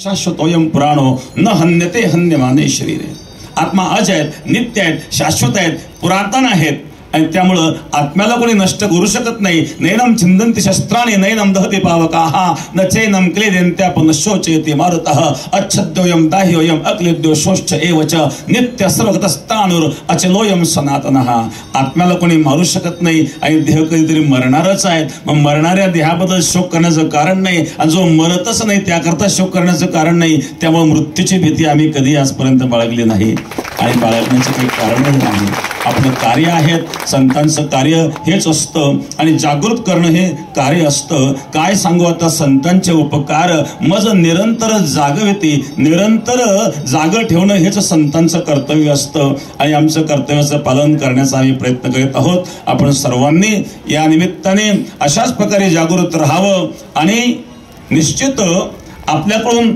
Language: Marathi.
शाश्वतोयम पुराणो न हन्यते हन्यमाने शरीरे। आत्मा अज आहेत, नित्य आहेत, शाश्वत आहेत, पुरातन आहेत आणि त्यामुळं आत्म्याला कोणी नष्ट करू शकत नाही। नैनम छिंदन्ति शस्त्राणि नैनम दहति पावकाः न चैनम क्लेदन्त्यापन शोचयति मारुतः अच्छद्योयम दाह्योयम अक्लेद्यो शोश्च एव च नित्य सर्वगतस्तानुर अचलोयम सनातनः। आत्म्याला कोणी मारू शकत नाही आणि देह कधीतरी मरणारच आहे। मग मरणाऱ्या देहाबद्दल शोक करण्याचं कारण नाही आणि जो मरतच नाही त्याकरता शोक करण्याचं कारण नाही। त्यामुळे मृत्यूची भीती आम्ही कधी आजपर्यंत बाळगली नाही आणि बाळगण्याचं काही कारणही नाही। आपलं कार्य आहे, संतांचं कार्य हेच असतं आणि जागृत करणं हे कार्य असतं। काय सांगू आता, संतांचे उपकार मज निरंतर जागविती, निरंतर जाग ठेवणं हेच संतांचं कर्तव्य असतं आणि आमचं कर्तव्याचं पालन करण्याचा आम्ही प्रयत्न करीत आहोत। आपण सर्वांनी या निमित्ताने अशाच प्रकारे जागृत राहावं आणि निश्चित आपल्याकडून